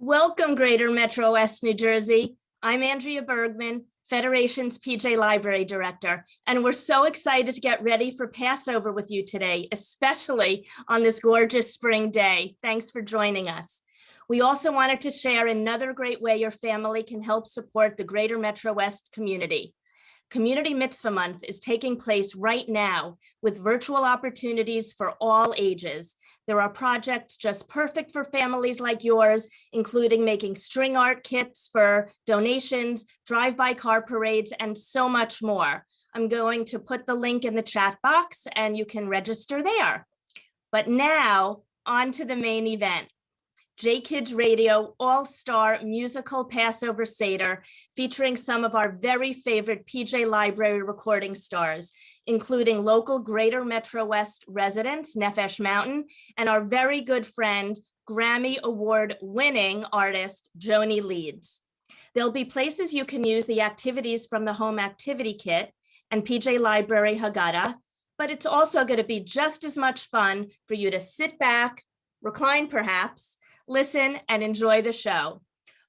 Welcome, Greater Metro West New Jersey. I'm Andrea Bergman, Federation's PJ Library Director, and we're so excited to get ready for Passover with you today, especially on this gorgeous spring day. Thanks for joining us. We also wanted to share another great way your family can help support the Greater Metro West community. Community Mitzvah Month is taking place right now with virtual opportunities for all ages. There are projects just perfect for families like yours, including making string art kits for donations, drive-by car parades, and so much more. I'm going to put the link in the chat box and you can register there. But now, on to the main event. J-Kids Radio All-Star Musical Passover Seder, featuring some of our very favorite PJ Library recording stars, including local Greater Metro West residents, Nefesh Mountain, and our very good friend, Grammy Award-winning artist, Joni Leeds. There'll be places you can use the activities from the Home Activity Kit and PJ Library Haggadah, but it's also going to be just as much fun for you to sit back, recline perhaps, listen, and enjoy the show.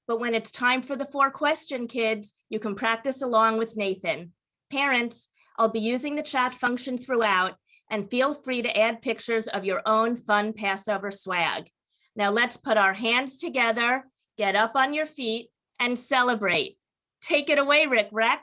But when it's time for the 4-question kids, you can practice along with Nathan. Parents, I'll be using the chat function throughout, and feel free to add pictures of your own fun Passover swag. Now let's put our hands together, get up on your feet, and celebrate. Take it away, Rick Recht.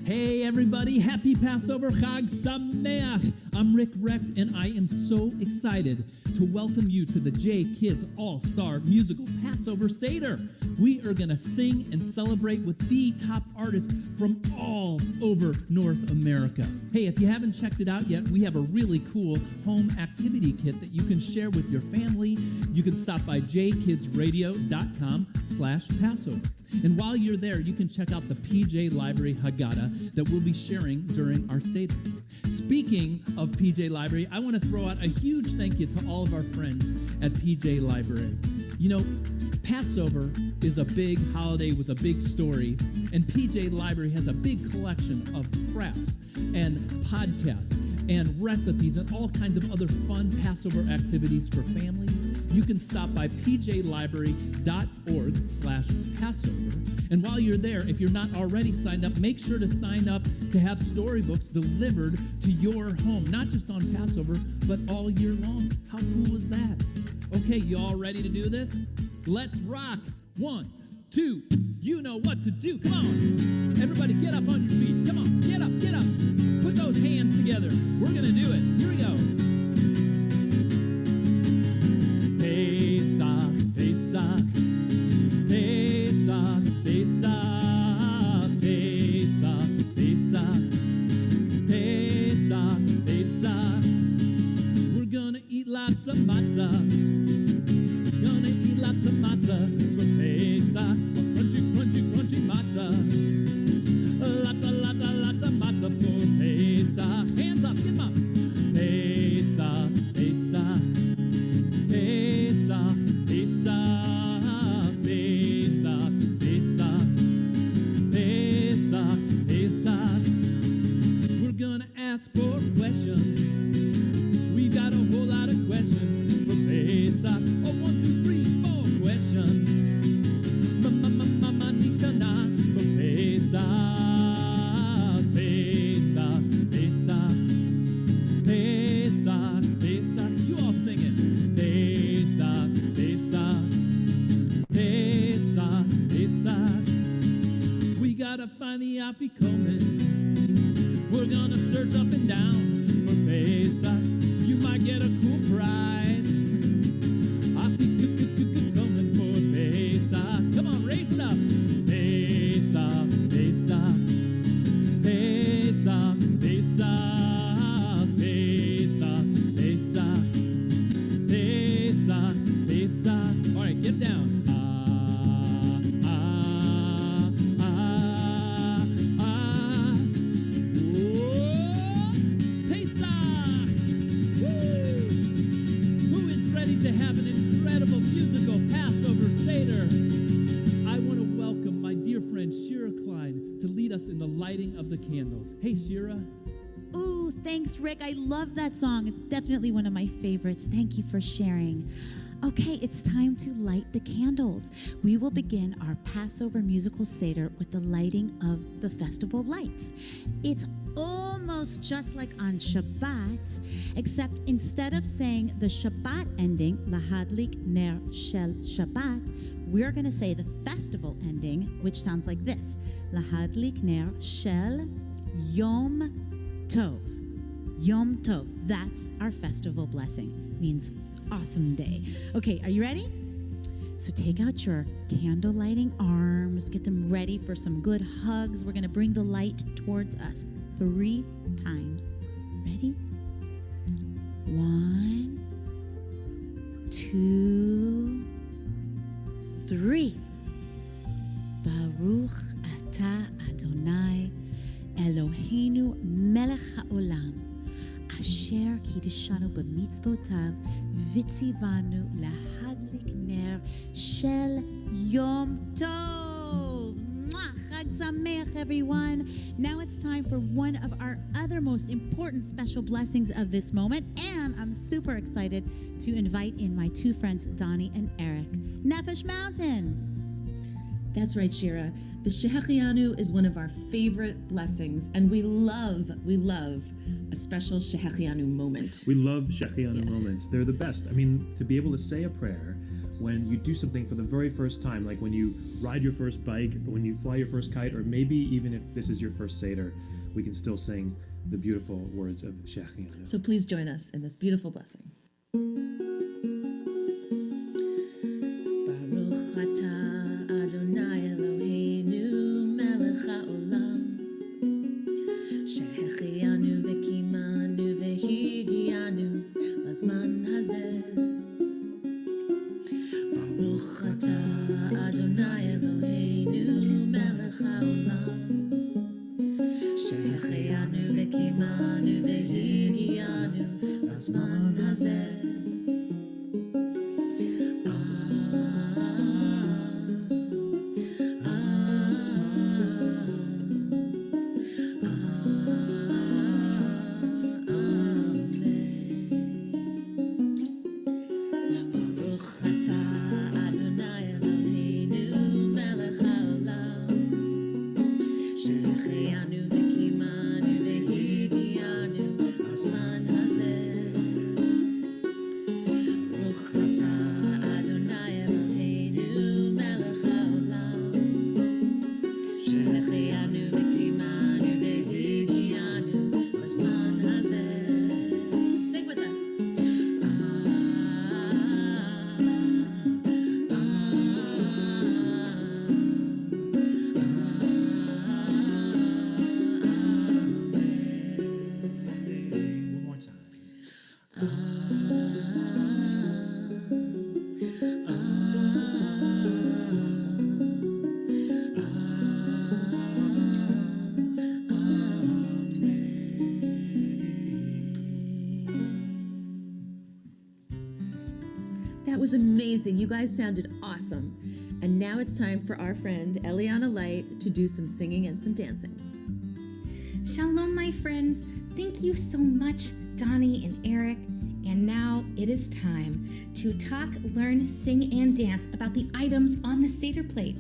Hey everybody, happy Passover, Chag Sameach. I'm Rick Recht, and I am so excited to welcome you to the J-Kids All-Star Musical Passover Seder. We are going to sing and celebrate with the top artists from all over North America. Hey, if you haven't checked it out yet, we have a really cool home activity kit that you can share with your family. You can stop by jkidsradio.com/Passover. And while you're there, you can check out the PJ Library Haggadah that we'll be sharing during our Seder. Speaking of PJ Library, I want to throw out a huge thank you to all of our friends at PJ Library. You know, Passover is a big holiday with a big story, and PJ Library has a big collection of crafts and podcasts and recipes and all kinds of other fun Passover activities for families. You can stop by pjlibrary.org/Passover. And while you're there, if you're not already signed up, make sure to sign up to have storybooks delivered to your home, not just on Passover, but all year long. How cool is that? Okay, you all ready to do this? Let's rock. 1, 2, you know what to do. Come on. Everybody get up on your feet. Come on, get up, get up. Put those hands together. We're going to do it. Here we go. Pesach, Pesach, Pesach, Pesach, Pesach, Pesach, Pesach, Pesach. We're gonna eat lots of matzah. Gonna eat lots of matzah for Pesach. Crunchy, crunchy, crunchy matzah. Lots of matzah for Pesach. Hands up, get them up. Pesach, Pesach, Pesach, Pesach, Pesach, Pesach, Pesach, Pesach. We're gonna ask for questions. We've got a whole lot of questions for Pesach. Oh, 1, 2, 3, 4 questions. Mama needs to know for Pesach. Pesach, Pesach, Pesach, Pesach. You all sing it. Pesach, Pesach, Pesach, Pesach. We gotta find the Afikomen. We're gonna search up and down for Pesach. You might get a cool prize. Afikomen for Pesach. Come on, raise it up. Pesach, Pesach, Pesach, Pesach, Pesach, Pesach, Pesach, Pesach. All right, get down. Pesach! Woo! Who is ready to have an incredible musical Passover Seder? I want to welcome my dear friend Shira Klein to lead us in the lighting of the candles. Hey, Shira. Ooh, thanks, Rick. I love that song. It's definitely one of my favorites. Thank you for sharing. Okay, it's time to light the candles. We will begin our Passover musical Seder with the lighting of the festival lights. It's almost just like on Shabbat, except instead of saying the Shabbat ending, Lahadlik Ner Shel Shabbat, we're going to say the festival ending, which sounds like this, Lahadlik Ner Shel Yom Tov. Yom Tov, that's our festival blessing. Means awesome day. Okay, are you ready? So take out your candle lighting arms, get them ready for some good hugs. We're going to bring the light towards us 3 times. Ready? 1, 2, 3. Baruch atah Adonai Eloheinu melech haolam asher kiddushanu b'mitzvotav v'tzivanu lahadlik ner shel Yom Tov. Chag Sameach, everyone. Now it's time for one of our other most important special blessings of this moment, and I'm super excited to invite in my 2 friends, Donnie and Eric. Nefesh Mountain. That's right, Shira. The Shehecheyanu is one of our favorite blessings, and we love a special Shehecheyanu moment. We love Shehecheyanu moments. They're the best. I mean, to be able to say a prayer when you do something for the very first time, like when you ride your first bike, or when you fly your first kite, or maybe even if this is your first Seder, we can still sing the beautiful words of Shehecheyanu. So please join us in this beautiful blessing. Baruch atah Adonai Eloheinu melech haolam Shehecheyanu v'kimanu v'higianu lazman hazeh Baruch atah Adonai Eloheinu melech haolam Shehecheyanu v'kimanu v'higianu lazman hazeh That was amazing. You guys sounded awesome. And now it's time for our friend Eliana Light to do some singing and some dancing. Shalom, my friends. Thank you so much, Donnie and Eric. And now it is time to talk, learn, sing, and dance about the items on the Seder plate.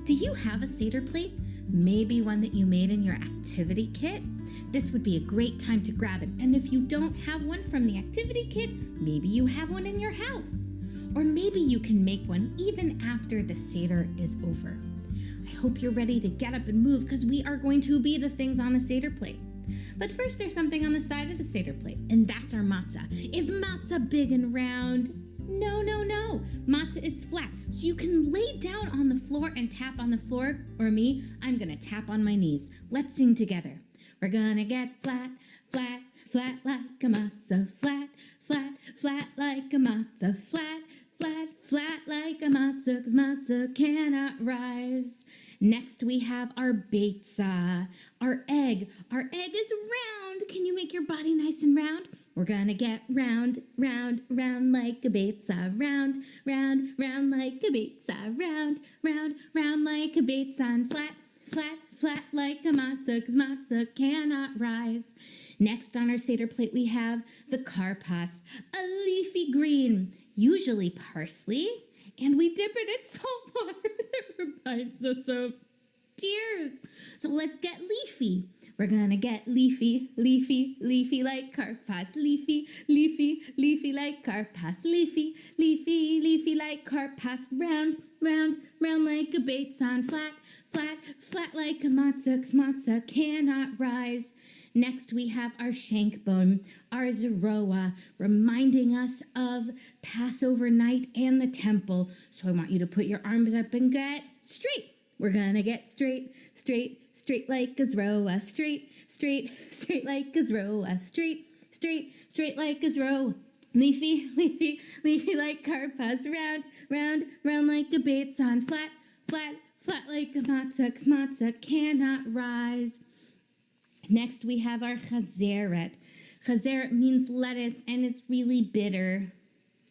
Do you have a Seder plate? Maybe one that you made in your activity kit? This would be a great time to grab it. And if you don't have one from the activity kit, maybe you have one in your house. Or maybe you can make one even after the Seder is over. I hope you're ready to get up and move because we are going to be the things on the Seder plate. But first there's something on the side of the Seder plate, and that's our matzah. Is matzah big and round? No. Matzah is flat, so you can lay down on the floor and tap on the floor. Or me, I'm gonna tap on my knees. Let's sing together. We're gonna get flat, flat, flat like a matzah. Flat, flat, flat like a matzah. Flat, flat, flat like a matzah, 'cause matzah cannot rise. Next we have our beitzah, our egg. Our egg is round. Can you make your body nice and round? We're gonna get round, round, round like a beitzah. Round, round, round like a beitzah. Round, round, round like a beitzah. And flat, flat, flat like a matzah, because matzah cannot rise. Next on our Seder plate, we have the karpas, a leafy green, usually parsley, and we dip it in salt water that reminds us of tears. So let's get leafy. We're gonna get leafy, leafy, leafy like karpas, leafy, leafy, leafy like karpas, leafy, leafy, leafy like karpas, round, round, round like a beitzan, flat, flat, flat like a matzah, 'cause matzah cannot rise. Next, we have our shank bone, our zeroah, reminding us of Passover night and the temple. So I want you to put your arms up and get straight. We're gonna get straight, straight, straight like a zeroah, straight, straight, straight like a zeroah, straight, straight, straight like a zeroah. Leafy, leafy, leafy like karpas, round, round, round like a beitzan, flat, flat, flat like a matzah, 'cause matzah cannot rise. Next, we have our chazeret. Chazeret means lettuce, and it's really bitter.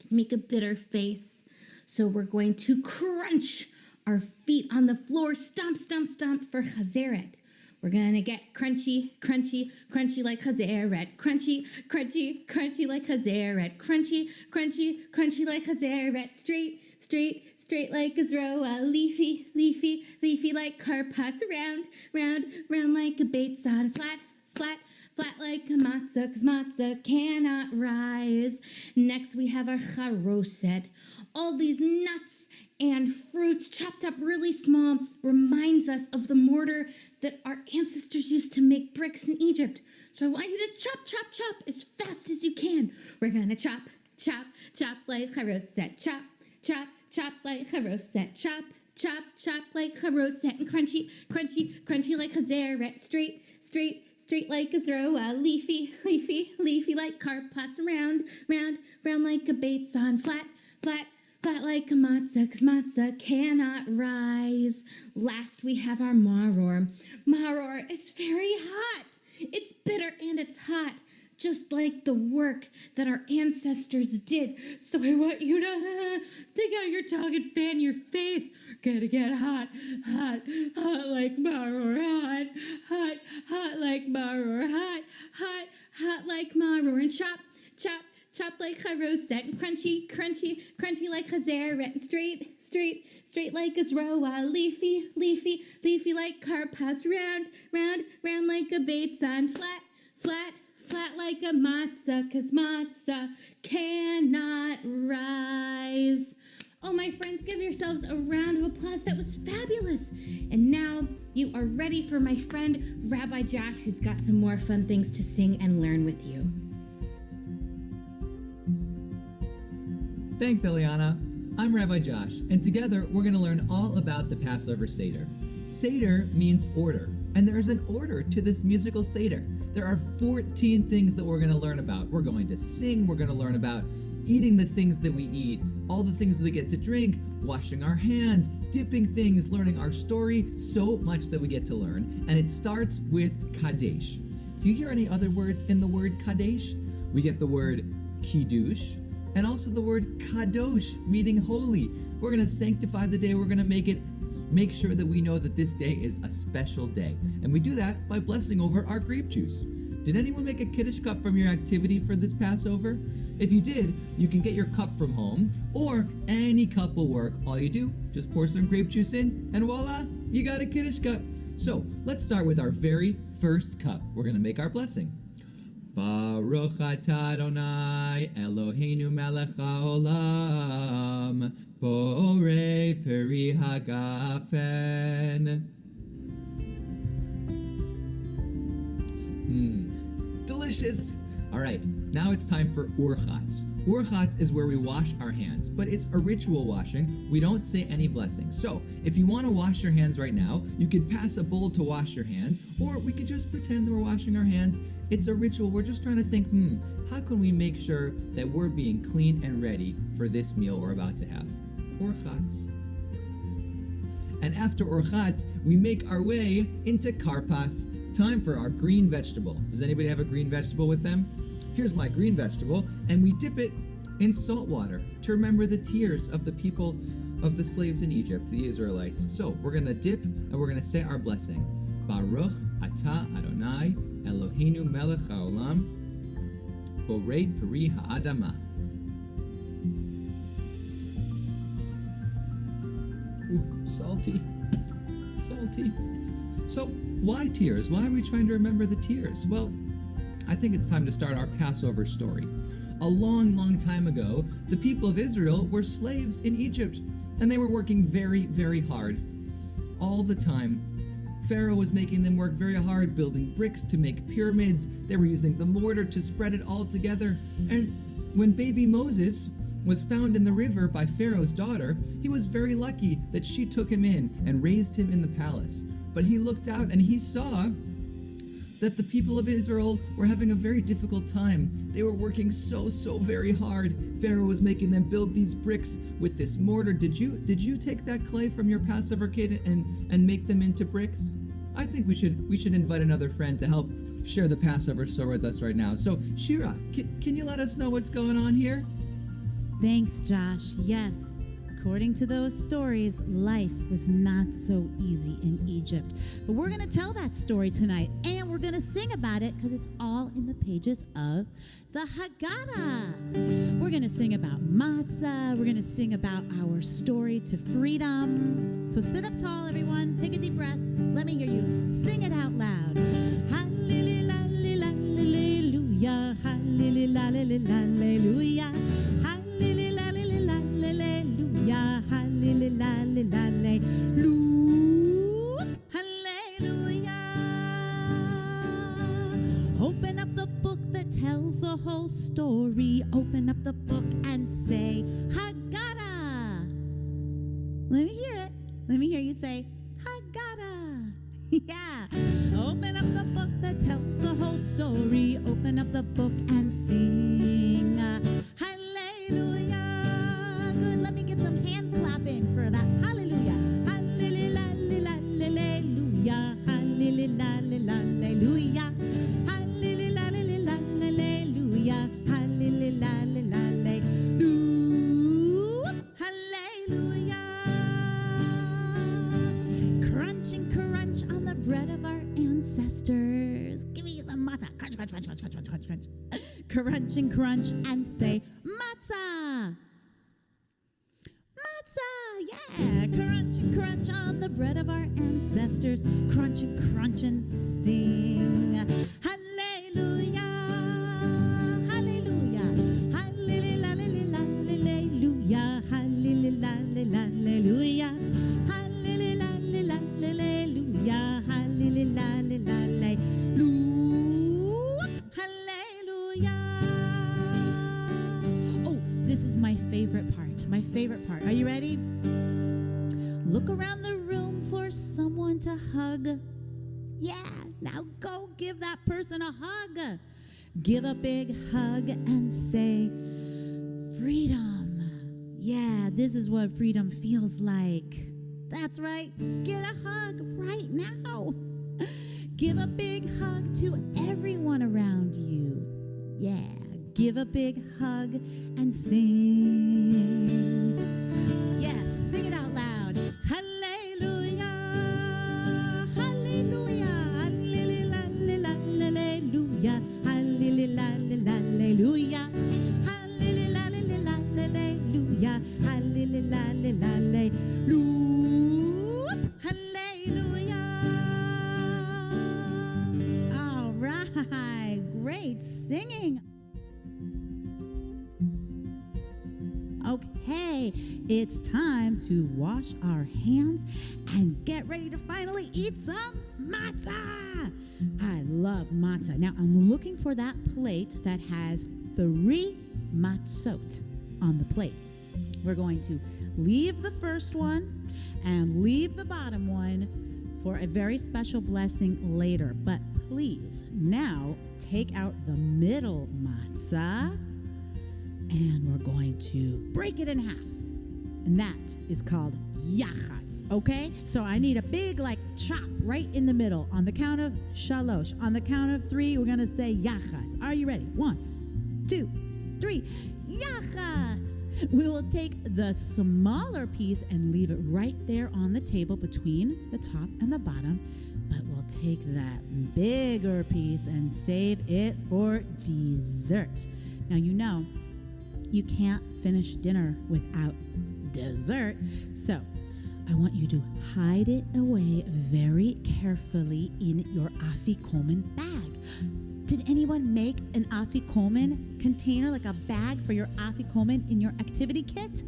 Make a bitter face. So we're going to crunch our feet on the floor, stomp, stomp, stomp for chazeret. We're going to get crunchy, crunchy, crunchy like chazeret. Crunchy, crunchy, crunchy like chazeret. Crunchy, crunchy, crunchy like chazeret. Straight, straight, straight like a zeroah. Leafy, leafy, leafy like karpas. Round, round, round like a beitzan. Flat, flat, flat like a matzah, 'cause matzah cannot rise. Next, we have our charoset. All these nuts and fruits chopped up really small reminds us of the mortar that our ancestors used to make bricks in Egypt. So I want you to chop, chop, chop as fast as you can. We're gonna chop, chop, chop like charoset. Chop, chop, chop like charoset. Chop, chop, chop like charoset. And crunchy, crunchy, crunchy like chazeret. Straight, straight, straight like a zeroah. Leafy, leafy, leafy like karpas. Round, round, round like a beitzan. Flat, flat, flat like a matzah, 'cause matzah cannot rise. Last, we have our maror. Maror is very hot. It's bitter and it's hot, just like the work that our ancestors did. So I want you to take out your tongue and fan your face. Gotta get hot, hot, hot like maror, hot, hot, hot like maror, hot, hot, hot like maror, and chop, chop, chop like charoset, and crunchy, crunchy, crunchy like chazeret, and straight, straight, straight like a zeroah. Leafy, leafy, leafy like karpas. Round, round, round like a beitzan. Flat, flat, flat like a matzah, 'cause matzah cannot rise. Oh, my friends, give yourselves a round of applause. That was fabulous. And now you are ready for my friend, Rabbi Josh, who's got some more fun things to sing and learn with you. Thanks, Eliana. I'm Rabbi Josh, and together we're going to learn all about the Passover Seder. Seder means order, and there is an order to this musical Seder. There are 14 things that we're going to learn about. We're going to sing, we're going to learn about eating the things that we eat, all the things we get to drink, washing our hands, dipping things, learning our story, so much that we get to learn. And it starts with Kadesh. Do you hear any other words in the word Kadesh? We get the word Kiddush, and also the word kadosh, meaning holy. We're going to sanctify the day. We're going to make sure that we know that this day is a special day. And we do that by blessing over our grape juice. Did anyone make a Kiddush cup from your activity for this Passover? If you did, you can get your cup from home, or any cup will work. All you do, just pour some grape juice in, and voila, you got a Kiddush cup. So let's start with our very first cup. We're going to make our blessing. Baruch atah Adonai Eloheinu melech haolam borei peri hagafen. Delicious. All right, now it's time for Urchatz. Urchatz is where we wash our hands, but it's a ritual washing. We don't say any blessings. So if you want to wash your hands right now, you could pass a bowl to wash your hands, or we could just pretend that we're washing our hands. It's a ritual. We're just trying to think, how can we make sure that we're being clean and ready for this meal we're about to have? Urchatz. And after Urchatz, we make our way into Karpas. Time for our green vegetable. Does anybody have a green vegetable with them? Here's my green vegetable, and we dip it in salt water to remember the tears of the people of the slaves in Egypt, the Israelites. So we're going to dip and we're going to say our blessing. Baruch atah Adonai Eloheinu melech haolam borei peri ha'adamah. Ooh, salty. So why tears? Why are we trying to remember the tears? Well, I think it's time to start our Passover story. A long, long time ago, the people of Israel were slaves in Egypt, and they were working very, very hard. All the time. Pharaoh was making them work very hard, building bricks to make pyramids. They were using the mortar to spread it all together. And when baby Moses was found in the river by Pharaoh's daughter, he was very lucky that she took him in and raised him in the palace. But he looked out and he saw that the people of Israel were having a very difficult time. They were working so very hard. Pharaoh was making them build these bricks with this mortar. Did you take that clay from your Passover kid and make them into bricks? I think we should invite another friend to help share the Passover story with us right now. So Shira, can you let us know what's going on here? Thanks, Josh. Yes, according to those stories, life was not so easy in Egypt. But we're going to tell that story tonight, and we're going to sing about it because it's all in the pages of the Haggadah. We're going to sing about matzah. We're going to sing about our story to freedom. So sit up tall, everyone. Take a deep breath. Let me hear you. Sing it out loud. Hallelujah, hallelujah, hallelujah, hallelujah. Open up the book that tells the whole story. Open up the book and say, Haggadah. Let me hear it. Let me hear you say, Haggadah. Yeah. Open up the book that tells the whole story. Open up the book and sing. Hallelujah. Good. Let me get some hand clapping for that. Hallelujah. Hallelujah. Hallelujah. Hallelujah. Hallelujah. Give me the matzah. Crunch, crunch, crunch, crunch, crunch, crunch, crunch. Crunch and crunch and say matzah. Matzah, yeah. Crunch and crunch on the bread of our ancestors. Crunch and crunch and sing. Hallelujah. Hallelujah. Hallelujah. Hallelujah. Hallelujah. Hallelujah. My favorite part. Are you ready? Look around the room for someone to hug. Yeah, now go give that person a hug. Give a big hug and say, freedom. Yeah, this is what freedom feels like. That's right. Get a hug right now. Give a big hug to everyone around you. Yeah. Give a big hug and sing. Yes, sing it out loud. Hallelujah. Hallelujah. Hallelujah. Hallelujah. Hallelujah. Hallelujah. Hallelujah. Hallelujah. All right. Great singing. Okay, it's time to wash our hands and get ready to finally eat some matzah. I love matzah. Now, I'm looking for that plate that has 3 matzot on the plate. We're going to leave the first one and leave the bottom one for a very special blessing later. But please, now take out the middle matzah. And we're going to break it in half. And that is called yachatz, okay? So I need a big, chop right in the middle. On the count of shalosh. On the count of 3, we're going to say yachatz. Are you ready? 1, 2, 3. Yachatz. We will take the smaller piece and leave it right there on the table between the top and the bottom, but we'll take that bigger piece and save it for dessert. Now, you know, you can't finish dinner without dessert, so I want you to hide it away very carefully in your Afikomen bag. Did anyone make an Afikomen container, like a bag for your Afikomen in your activity kit?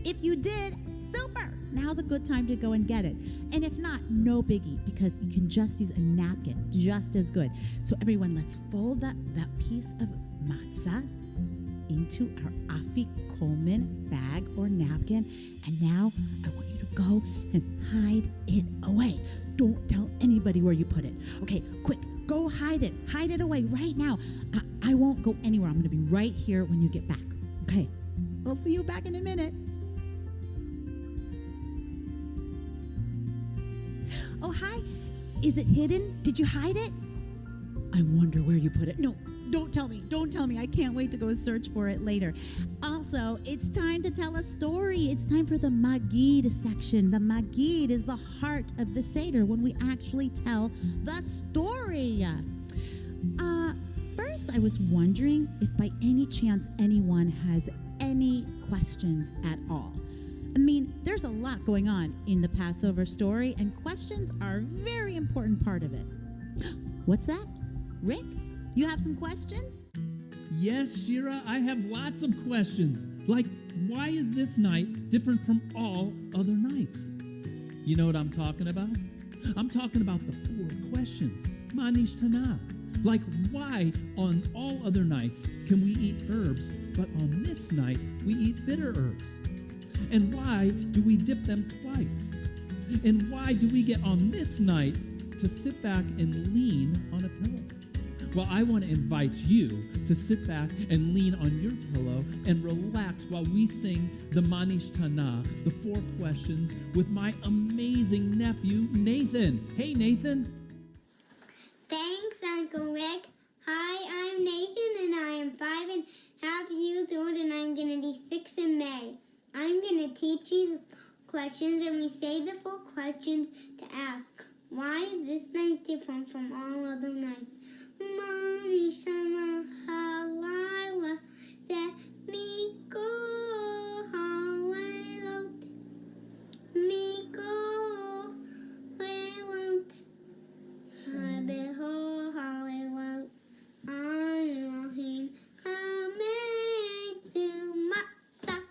If you did, super! Now's a good time to go and get it. And if not, no biggie, because you can just use a napkin, just as good. So everyone, let's fold that piece of matzah into our Afikomen bag or napkin. And now I want you to go and hide it away. Don't tell anybody where you put it. Okay, quick. Go hide it. Hide it away right now. I won't go anywhere. I'm going to be right here when you get back. Okay. I'll see you back in a minute. Oh, hi. Is it hidden? Did you hide it? I wonder where you put it. No, don't tell me. Don't tell me. I can't wait to go search for it later. Also, it's time to tell a story. It's time for the Magid section. The Magid is the heart of the Seder when we actually tell the story. First, I was wondering if by any chance anyone has any questions at all. I mean, there's a lot going on in the Passover story, and questions are a very important part of it. What's that? Rick, you have some questions? Yes, Shira, I have lots of questions. Like, why is this night different from all other nights? You know what I'm talking about? I'm talking about the 4 questions. Manish Tana. Like, why on all other nights can we eat herbs, but on this night we eat bitter herbs? And why do we dip them twice? And why do we get on this night to sit back and lean on a pillow? Well, I want to invite you to sit back and lean on your pillow and relax while we sing the Manish Tana, the 4 questions, with my amazing nephew, Nathan. Hey, Nathan. Thanks, Uncle Rick. Hi, I'm Nathan, and I am 5.5 years old, and I'm going to be 6 in May. I'm going to teach you the questions, and we say the 4 questions to ask. Why is this night different from all other nights? Manishana halayla ze miko halaylot miko laylot habeho halaylot Elohim ametu matzah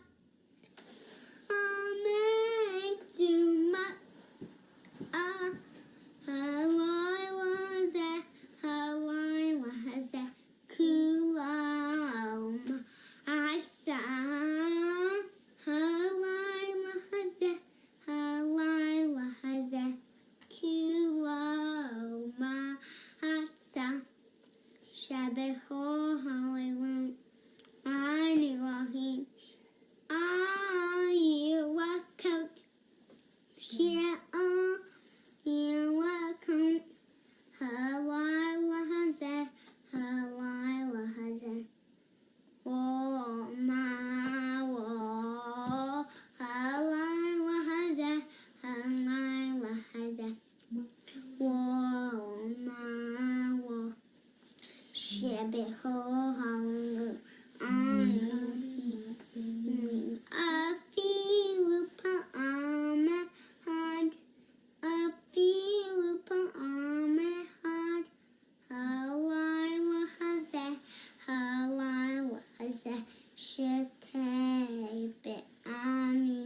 ametu matzah halayla ze halayla ze kulam atza halayla ze kulam atza shabeho halayla Elohim ayilakot Shehecheyanu halayla ze wo ma wo halayla ze wo ma wo shebeho halayla afilu pa'amehad afilu pa'amehad halayla ze shetei be'ami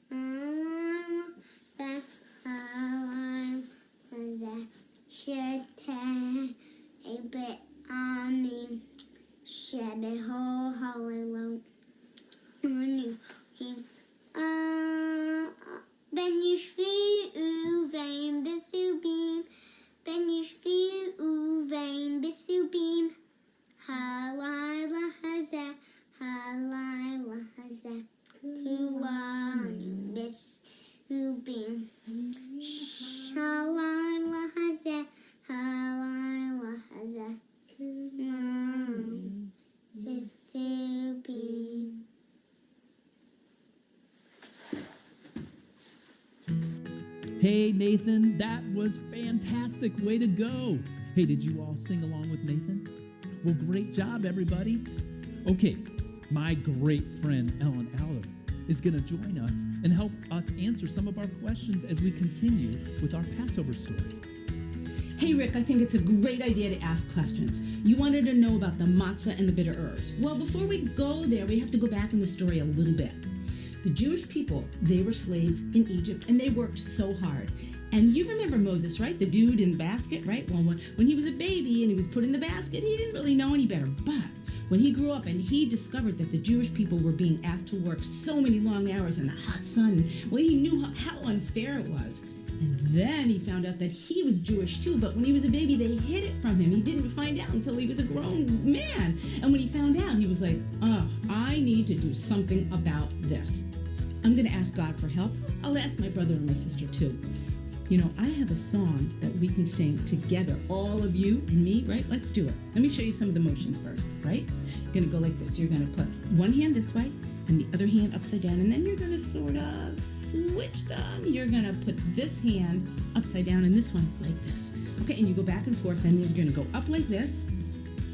halayla ze shetei be'ami shebeho halayla Elohim ben yishvi'u ve'im bisubim ben yishvi'u ve'im bisubim halayla ze Hey, Nathan, that was fantastic. Way to go. Hey, did you all sing along with Nathan? Well, great job, everybody. Okay, my great friend Ellen Aller is going to join us and help us answer some of our questions as we continue with our Passover story. Hey, Rick, I think it's a great idea to ask questions. You wanted to know about the matzah and the bitter herbs. Well, before we go there, we have to go back in the story a little bit. The Jewish people, they were slaves in Egypt, and they worked so hard. And you remember Moses, right? The dude in the basket, right? Well, when he was a baby and he was put in the basket, he didn't really know any better. But when he grew up and he discovered that the Jewish people were being asked to work so many long hours in the hot sun, well, he knew how unfair it was. And then he found out that he was Jewish too, but when he was a baby, they hid it from him. He didn't find out until he was a grown man. And when he found out, he was like, I need to do something about this. I'm going to ask God for help. I'll ask my brother and my sister too. You know, I have a song that we can sing together, all of you and me, right? Let's do it. Let me show you some of the motions first, right? You're going to go like this. You're going to put one hand this way and the other hand upside down, and then you're going to sort of switch them. You're going to put this hand upside down and this one like this. Okay, and you go back and forth, and you're going to go up like this,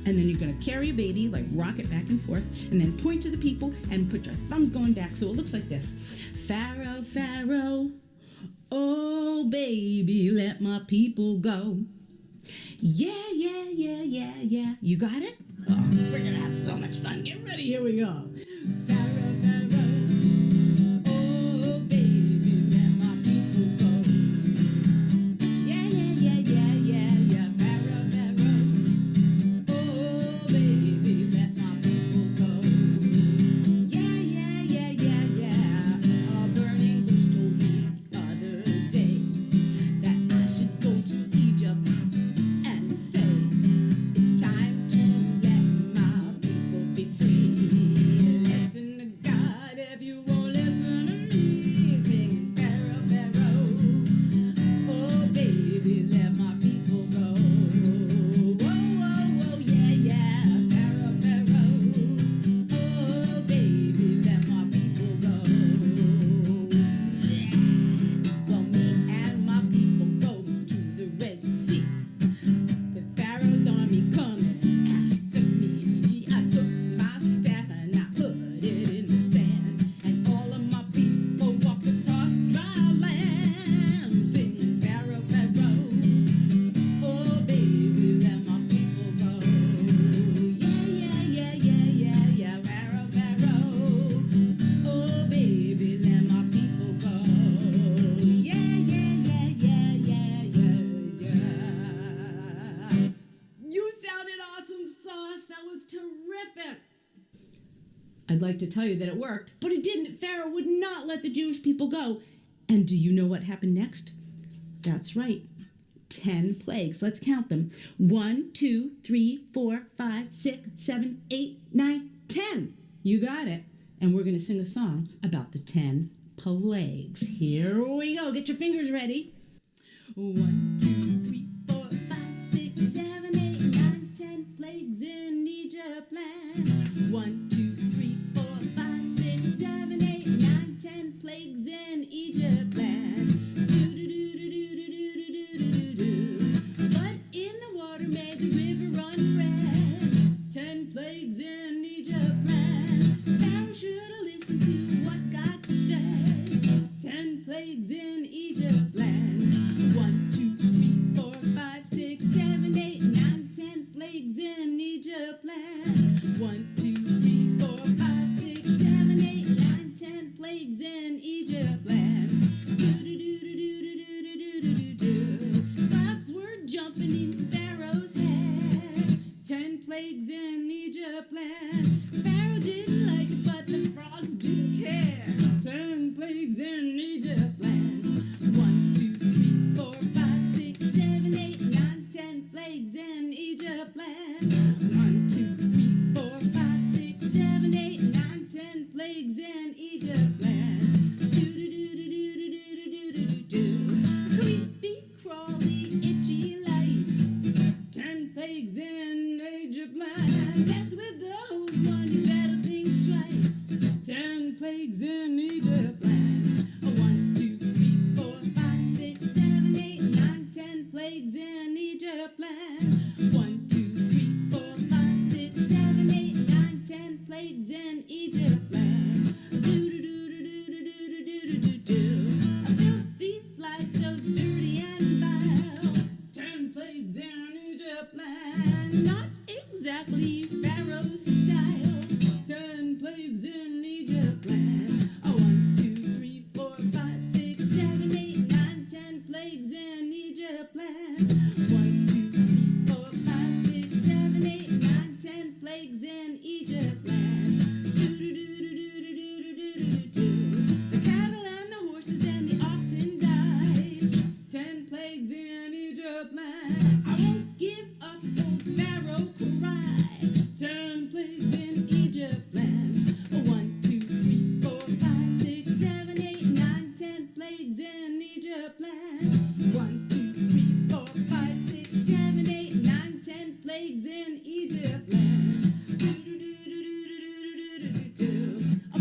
and then you're going to carry a baby, like rock it back and forth, and then point to the people and put your thumbs going back so it looks like this. Pharaoh, Pharaoh, oh baby, let my people go. Yeah, yeah, yeah, yeah, yeah. You got it? Oh, we're going to have so much fun. Get ready. Here we go. Pharaoh, Pharaoh, oh baby, let my people go. Yeah, yeah, yeah, yeah, yeah, yeah. Pharaoh, Pharaoh, oh baby, let my people go. Yeah, yeah, yeah, yeah, yeah. A burning bush told me the other day that I should go to Egypt and say, it's time to let my people be free. Listen to God if you won't listen to me. Singing Pharaoh, Pharaoh, oh baby, let my people go. Whoa, whoa, whoa, yeah, yeah. Pharaoh, Pharaoh, oh baby, let my people go. Yeah. Well, me and my people go to the Red Sea, with Pharaoh's army coming after me. I took my staff and I put it in the sand, and all of my people walked across dry land, singing Pharaoh, Pharaoh, oh baby, let my people go. Yeah, yeah, yeah, yeah, yeah, yeah. Pharaoh, Pharaoh, oh baby, let my people go. Yeah, yeah, yeah, yeah, yeah, yeah, yeah. You sounded awesome, Sauce. That was terrific. I'd like to tell you that it worked, but it didn't. Pharaoh would not let the Jewish people go. And do you know what happened next? That's right. 10 plagues. Let's count them. 1, 2, 3, 4, 5, 6, 7, 8, 9, 10. You got it. And we're going to sing a song about the 10 plagues. Here we go. Get your fingers ready. 1, 2, 3, 4, 5, 6, 7, 8, 9, 10 plagues in Egypt land. 1, 2, 3, 4, 5, 6, 7, 8, 9, 10 plagues in Egypt land. But in the water made the river run red. 10 plagues in Egypt land. Pharaoh should have listened to what God said. 10 plagues in Egypt land. 1, 2, 3, 4, 5, 6, 7, 8, 9, 10 plagues in Egypt land. 1, 2, 3, 4, 5, 6, 7, 8, 9, 10 plagues in Egypt land. Frogs were jumping in Pharaoh's head. 10 plagues in Egypt land. Pharaoh didn't like it, but the frogs didn't care. 10 plagues in Egypt land. 1, 2, plagues in Egypt land. 1, 2, 3, 4, 5, 6, 7, 8, 9, 10 plagues in Egypt land.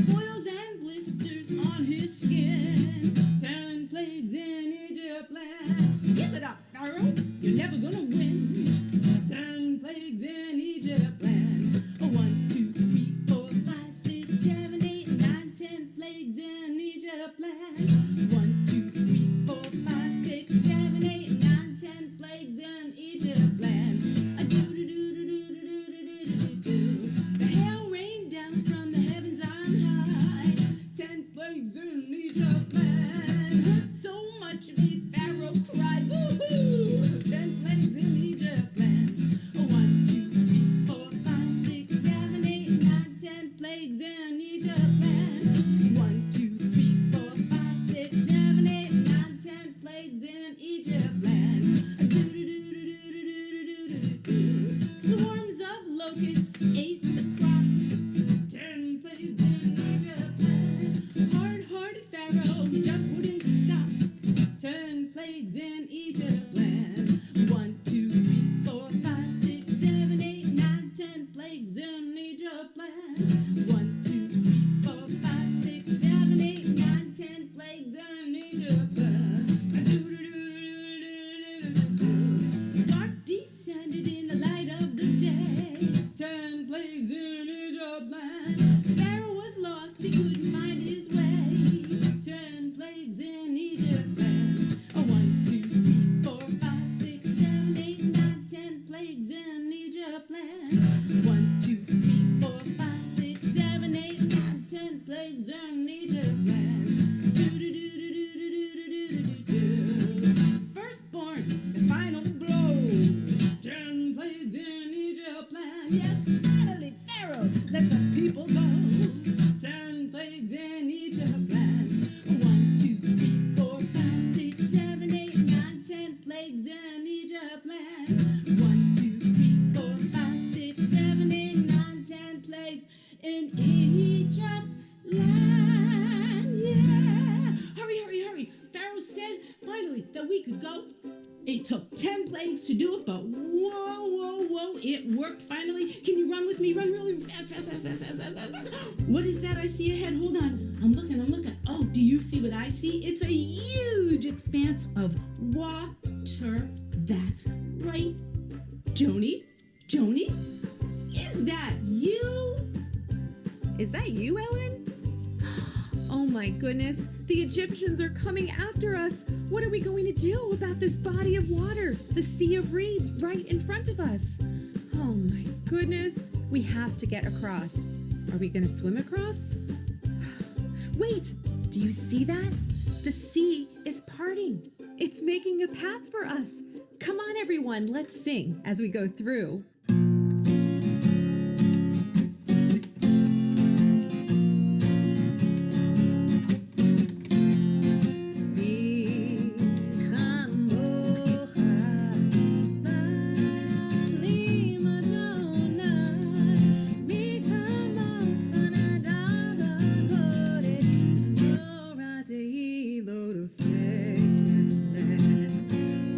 Boils and blisters on his skin. 10 plagues in Egypt land. Give it up, Pharaoh. You're never gonna win. 10 plagues in Egypt land. 1, 2, 3, 4, 5, 6, 7, 8, 9, 10 plagues in Egypt land. 1, 2, 3, 4, 5, 6, 7, 8, 9, 10 plagues in Egypt land. The hail rained down from the heavens on high. 10 plagues in Egypt land. Hurt so much it made Pharaoh cry. Boo-hoo! 10 plagues in Egypt land. 1, 2, 3, 4, 5, 6, 7, 8, 9, 10 plagues in Egypt land. 1, 2, 3, 4, 5, 6, 7, 8, 9, 10 plagues in Egypt land. Swarms of locusts ate the crops. 10 plagues in Egypt land. Hard-hearted Pharaoh, he just wouldn't stop. 10 plagues in Egypt land. 1, 2, 3, 4, 5, 6, 7, 8, 9, 10 plagues in Egypt land. 1, 2, 3, 4, 5, 6, 7, 8, 9, 10 plagues in Egypt land. Dark descended in the light of the day. 10 plagues in Egypt land. Pharaoh was lost, he couldn't find his way. 10 plagues in Egypt land. 1, 2, 3, 4, 5, 6, 7, 8, 9, 10 plagues in Egypt land. 1, 2, 3, 4, 5, 6, 7, 8, 9, 10 plagues in Egypt land. Firstborn, the final blow. 10 plagues in Egypt land. Yes, finally, Pharaoh, let the people go. 10 plagues in Egypt land. 1, 2, 3, 4, 5, 6, 7, 8, 9, 10 plagues in Egypt land. 1, 2, 3, 4, 5, 6, 7, 8, 9, 10 plagues in Egypt land. Yeah. Hurry, hurry, hurry. Pharaoh said finally that we could go. It took 10 plagues to do it, but whoa, it worked finally. Can you run with me? Run really fast. What is that I see ahead? Hold on. I'm looking. Oh, do you see what I see? It's a huge expanse of water. That's right. Joni, is that you? Is that you, Ellen? Oh my goodness, the Egyptians are coming after us. What are we going to do about this body of water, the sea of reeds right in front of us? Oh my goodness, we have to get across. Are we going to swim across? Wait, do you see that? The sea is parting. It's making a path for us. Come on, everyone, let's sing as we go through.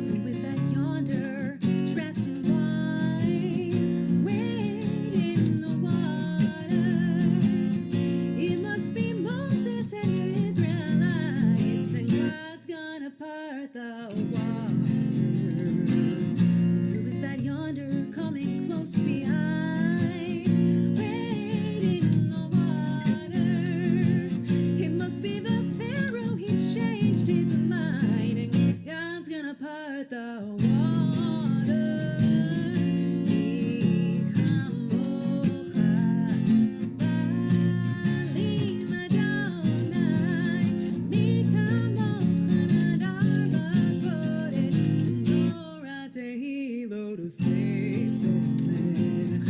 Who is that yonder, dressed in to safe land.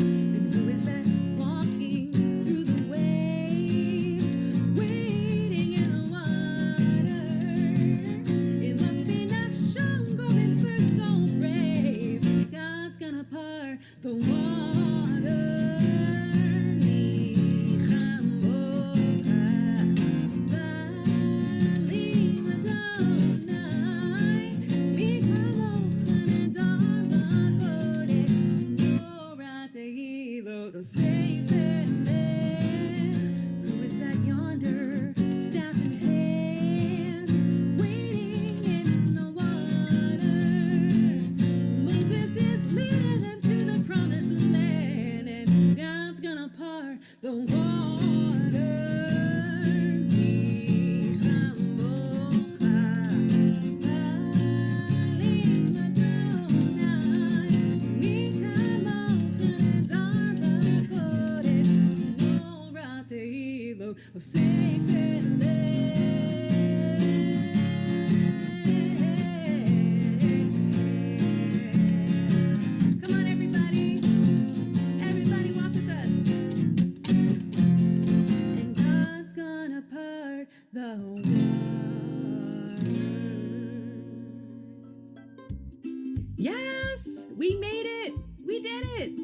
We made it! We did it!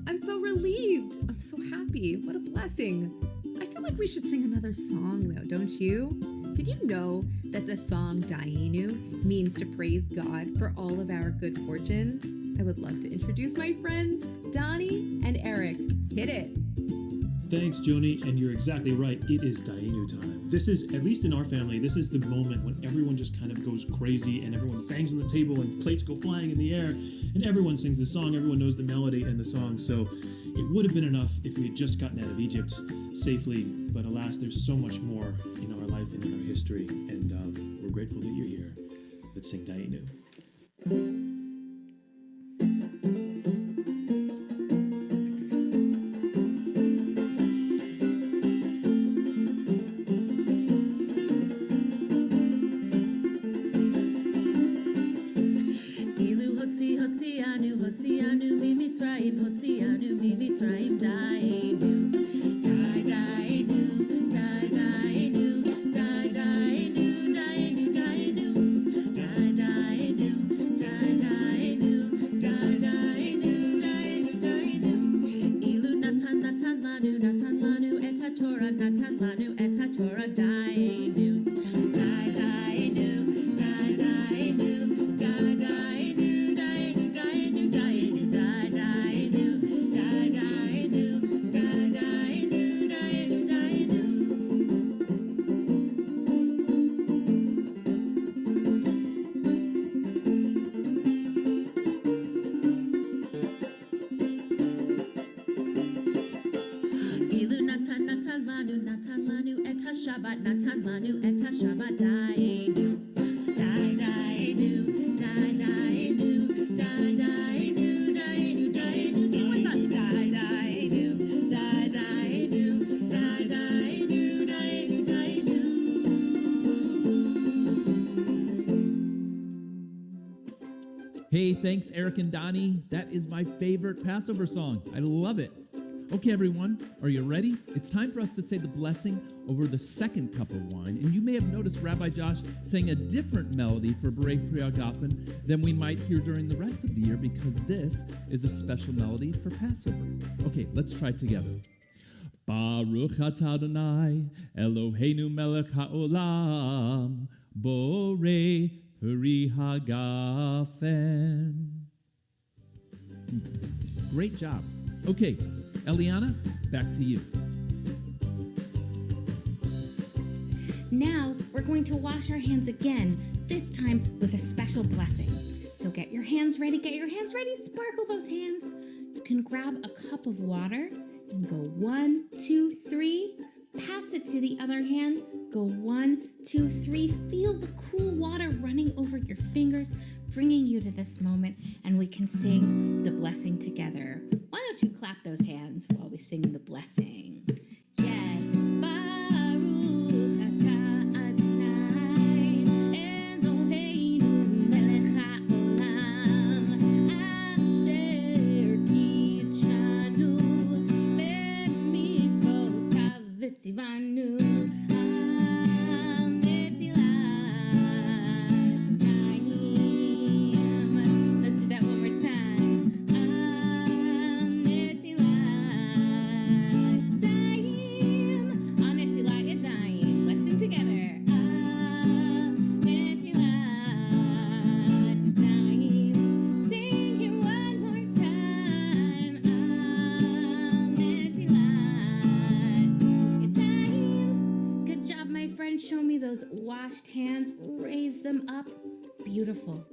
I'm so relieved. I'm so happy. What a blessing. I feel like we should sing another song, though, don't you? Did you know that the song Dayenu means to praise God for all of our good fortune? I would love to introduce my friends, Donnie and Eric. Hit it. Thanks, Joni, and you're exactly right. It is Dayenu time. This is, at least in our family, this is the moment when everyone just kind of goes crazy and everyone bangs on the table and plates go flying in the air and everyone sings the song. Everyone knows the melody and the song. So it would have been enough if we had just gotten out of Egypt safely. But alas, there's so much more in our life and in our history. And we're grateful that you're here. Let's sing Dayenu. Hotzianu mi Mitzrayim, Hotzianu mi Mitzrayim, Dayenu, Dayenu, Dayenu, Dayenu, Dayenu, Dayenu, Dayenu, Dayenu, Dayenu, Dayenu. Ilu natan lanu et haTorah, natan lanu et haTorah, Dayenu, Dayenu, Dayenu, Dayenu. Natan lanu et haShabbat, natan lanu et haShabbat, Dayenu, Dayenu, Dayenu, Dayenu, Dayenu, Dayenu. Sing with us, Dayenu, Dayenu, Dayenu, Dayenu, Dayenu. Hey, thanks, Eric and Donnie. That is my favorite Passover song. I love it. Okay, everyone, are you ready? It's time for us to say the blessing over the second cup of wine. And you may have noticed Rabbi Josh saying a different melody for Berei Priagafen than we might hear during the rest of the year because this is a special melody for Passover. Okay, let's try it together. Baruch atah Adonai, Eloheinu melech haolam, Borei Priagafen. Great job. Okay. Eliana, back to you. Now we're going to wash our hands again, this time with a special blessing. So get your hands ready, sparkle those hands. You can grab a cup of water and go 1, 2, 3. Pass it to the other hand. Go 1, 2, 3. Feel the cool water running over your fingers, bringing you to this moment, and we can sing the blessing together. Why don't you clap those hands while we sing the blessing? Yes. Baruch atah Adonai, Eloheinu melech haolam, asher kitshanu b'mitzvotav v'tzivanu. Show me those washed hands. Raise them up. Beautiful.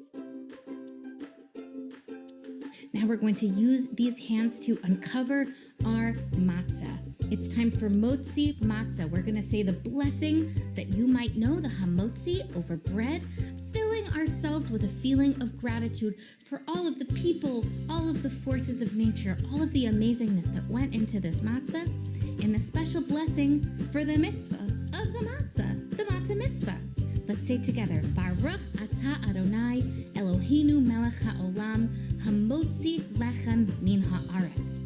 Now we're going to use these hands to uncover our matzah. It's time for motzi matzah. We're going to say the blessing that you might know, the hamotzi over bread, filling ourselves with a feeling of gratitude for all of the people, all of the forces of nature, all of the amazingness that went into this matzah, and the special blessing for the mitzvah of the matzah mitzvah. Let's say together, Baruch atah Adonai, Eloheinu melech haolam, hamotzi lechem min haaretz.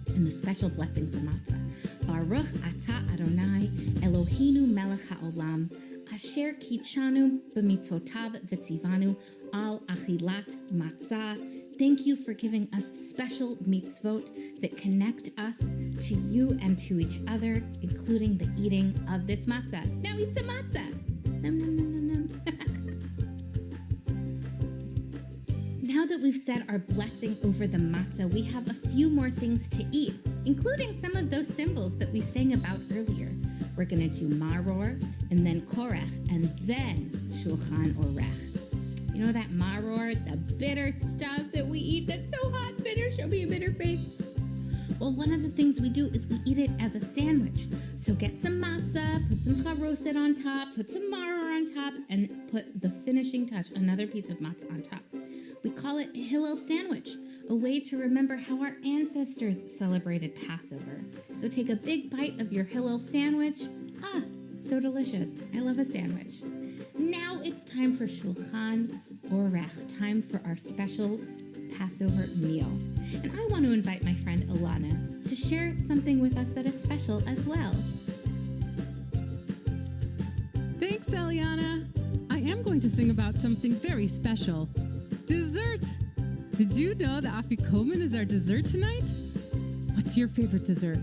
And the special blessing for matzah. Baruch atah Adonai, Eloheinu melech haolam, Asher kichanu b'mitzotav v'tzivanu al achilat matzah. Thank you for giving us special mitzvot that connect us to you and to each other, including the eating of this matzah. Now eat some matzah. Nom, nom, nom, nom, nom. Now that we've said our blessing over the matzah, we have a few more things to eat, including some of those symbols that we sang about earlier. We're going to do maror, and then korech, and then shulchan orech. You know that maror, the bitter stuff that we eat that's so hot, bitter? Show me a bitter face. Well, one of the things we do is we eat it as a sandwich. So get some matzah, put some charoset on top, put some maror on top, and put the finishing touch, another piece of matzah on top. We call it a Hillel sandwich, a way to remember how our ancestors celebrated Passover. So take a big bite of your Hillel sandwich. Ah, so delicious. I love a sandwich. Now it's time for Shulchan Orech, time for our special Passover meal. And I want to invite my friend Ilana to share something with us that is special as well. Thanks, Eliana. I am going to sing about something very special. Dessert! Did you know that Afikomen is our dessert tonight? What's your favorite dessert?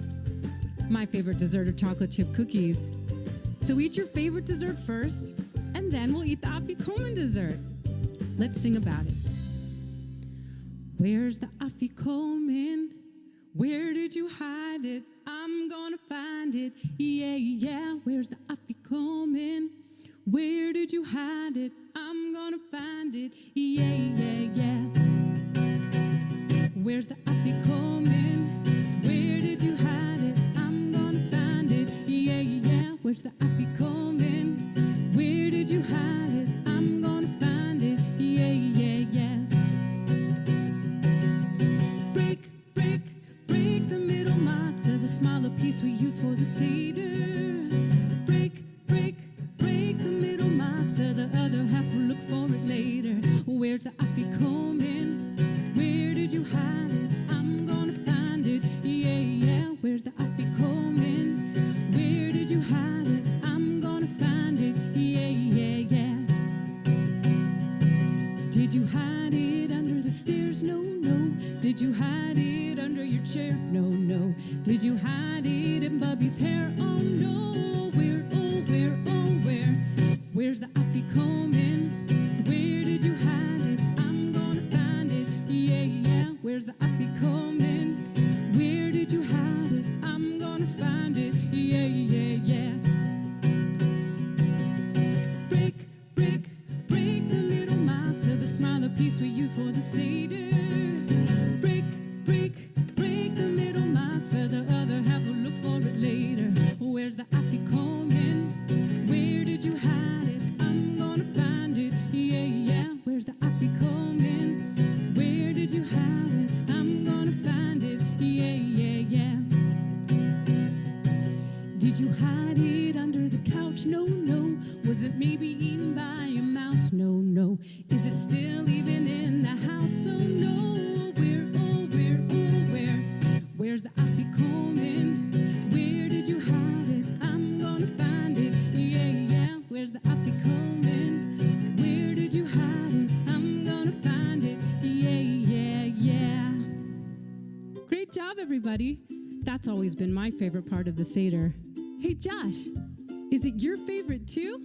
My favorite dessert are chocolate chip cookies. So eat your favorite dessert first, and then we'll eat the Afikomen dessert. Let's sing about it. Where's the Afikomen? Where did you hide it? I'm gonna find it. Yeah, yeah. Where's the Afikomen? Where did you hide it? I'm gonna find it. Yeah, yeah, yeah. Where's the Afikomen? Where did you hide it? I'm gonna find it. Yeah, yeah. Where's the Afikomen? Where did you hide it? I'm gonna find it. Yeah, yeah, yeah. Break, break, break the middle matzah, the smaller piece we use for the Seder. Break, break, break the middle matzah, the other half we'll look for it later. Where's the Afikomen? Where did you hide it? I'm gonna find it. Yeah, yeah. Where's the Afikomen? Where did you hide it? I'm gonna find it. Yeah, yeah, yeah. Did you hide it under the stairs? No, no. Did you hide it under your chair? No, no. Did you hide it in Bubby's hair? Oh no. Where, oh, where, oh, where? Where's the Afikomen? Where did you hide it? I'm gonna find it. Yeah, yeah. Where's the Afikomen? Where did you hide it? I'm gonna find it. Yeah, yeah, yeah. Break, break, break the middle matzah, the smaller piece we use for the Seder. Break, break, break the middle matzah, the other half we'll look for it later. Where's the Afikomen? Where did you hide it? I'm gonna find it. Yeah, yeah. Where's the Afikomen? Where did you hide it? I'm gonna find it. Yeah, yeah, yeah. Did you hide it under the couch? No, no. Was it maybe eaten by a mouse? No, no. Is it still even in the house? Oh no. Where, oh, where, oh, where? Where's the Afikomen? Where did you hide it? I'm gonna find it. Yeah, yeah. Where's the Afikomen? Where did you hide it? I'm gonna find it. Yeah, yeah, yeah. Great job, everybody. That's always been my favorite part of the Seder. Hey, Josh, is it your favorite too?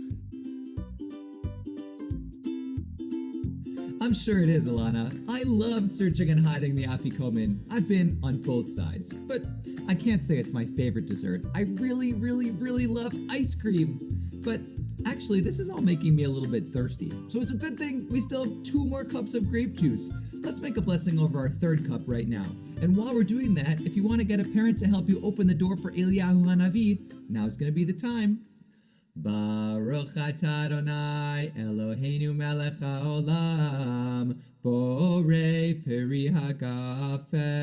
I'm sure it is, Alana. I love searching and hiding the Afikomen. I've been on both sides, but I can't say it's my favorite dessert. I really, really, really love ice cream. But actually, this is all making me a little bit thirsty. So it's a good thing we still have 2 more cups of grape juice. Let's make a blessing over our 3rd cup right now. And while we're doing that, if you want to get a parent to help you open the door for Eliyahu Hanavi, now's going to be the time. Baruch atah Adonai Eloheinu melech haolam borei peri hagafen.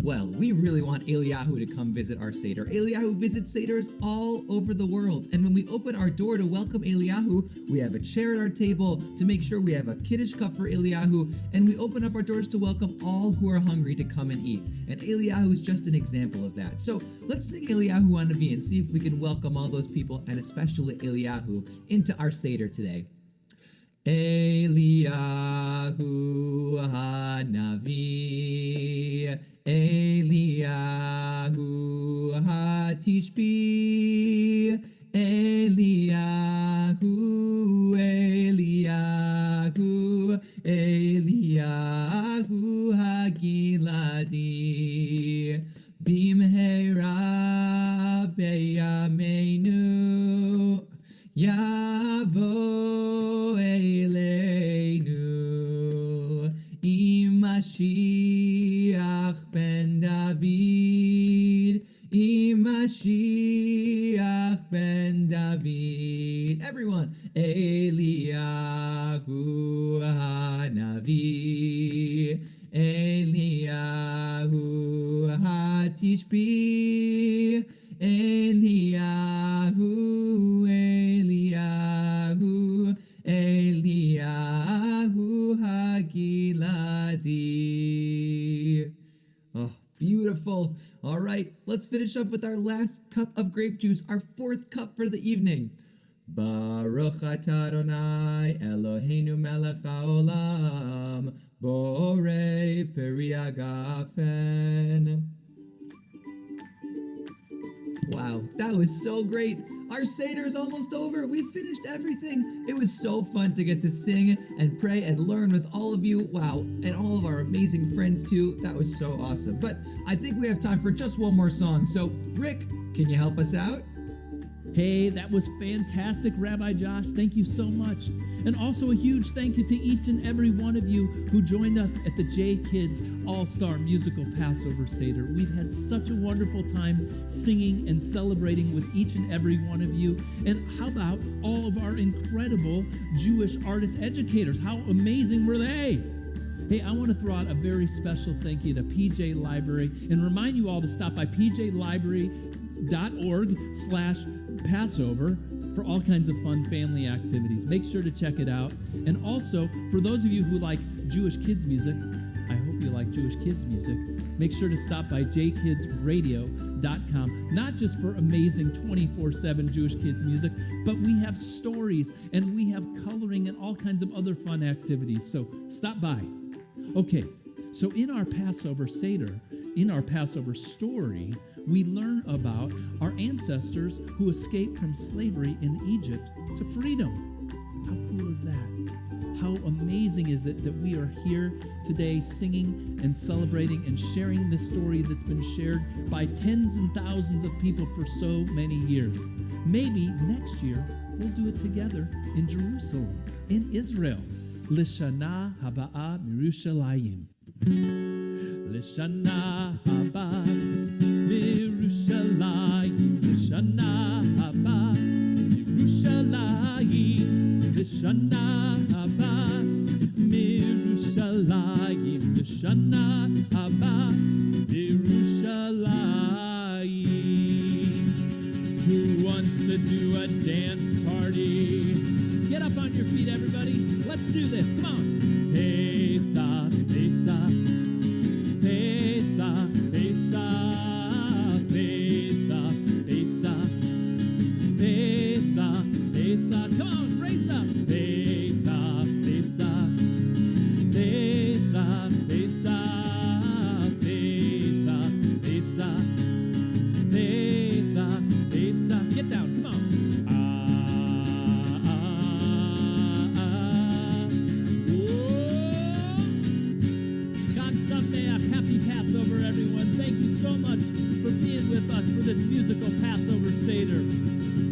Well, we really want Eliyahu to come visit our Seder. Eliyahu visits Seders all over the world. And when we open our door to welcome Eliyahu, we have a chair at our table to make sure we have a Kiddush cup for Eliyahu. And we open up our doors to welcome all who are hungry to come and eat. And Eliyahu is just an example of that. So let's sing Eliyahu Hanavi and see if we can welcome all those people, and especially Eliyahu, into our Seder today. Eliyahu Hanavi, Eliyahu Hatishbi, Eliyahu, Eliyahu, Eliyahu Hagiladi, Bimhera Beyameinu, Yavo Eleinu, Mashiach ben David, Mashiach ben David. Everyone, Eliyahu Hanavi, Eliyahu Hatishbi, Eliyahu, Eliyahu, Eliyahu Hagiladi. Oh, beautiful. All right, let's finish up with our last cup of grape juice, our fourth cup for the evening. Baruch atah Adonai Eloheinu melech haolam, borei peri hagafen. Wow, that was so great. Our Seder is almost over. We finished everything. It was so fun to get to sing and pray and learn with all of you. Wow, and all of our amazing friends too. That was so awesome. But I think we have time for just one more song. So, Rick, can you help us out? Hey, that was fantastic, Rabbi Josh. Thank you so much. And also a huge thank you to each and every one of you who joined us at the J Kids All-Star Musical Passover Seder. We've had such a wonderful time singing and celebrating with each and every one of you. And how about all of our incredible Jewish artist educators? How amazing were they? Hey, I want to throw out a very special thank you to PJ Library and remind you all to stop by pjlibrary.org/Passover for all kinds of fun family activities. Make sure to check it out. And also, for those of you who like Jewish kids music, I hope you like Jewish kids music, make sure to stop by jkidsradio.com, not just for amazing 24/7 Jewish kids music, but we have stories and we have coloring and all kinds of other fun activities. So stop by. Okay, so in our Passover Seder, in our Passover story, we learn about our ancestors who escaped from slavery in Egypt to freedom. How cool is that? How amazing is it that we are here today singing and celebrating and sharing this story that's been shared by tens and thousands of people for so many years. Maybe next year we'll do it together in Jerusalem, in Israel. Lishana Haba'a Mirushalayim. Lishana Haba Mirushalayim. Lishana Haba Mirushalayim. Lishana Haba Mirushalayim. Lishana Haba Mirushalayim. Who wants to do a dance party? Get up on your feet, everybody. Let's do this. Come on. Pesach, Pesach, Pesach, Pesach, Pesach, Pesach, Pesach, Pesach. Come on, raise it up. Pesach, Pesach, Pesach, Pesach, Pesach, Pesach, Pesach, Pesach. Get down. Come on. Happy Passover, everyone. Thank you so much for being with us for this musical Passover Seder.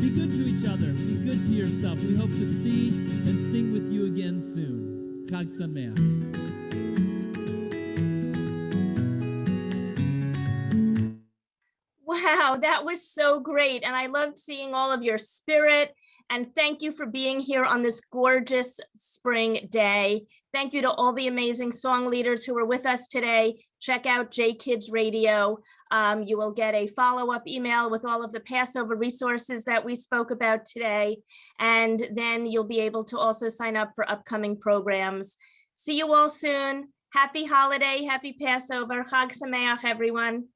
Be good to each other. Be good to yourself. We hope to see and sing with you again soon. Chag Sameach. Wow, that was so great. And I loved seeing all of your spirit. And thank you for being here on this gorgeous spring day. Thank you to all the amazing song leaders who were with us today. Check out J Kids Radio. You will get a follow-up email with all of the Passover resources that we spoke about today. And then you'll be able to also sign up for upcoming programs. See you all soon. Happy holiday, happy Passover. Chag Sameach, everyone.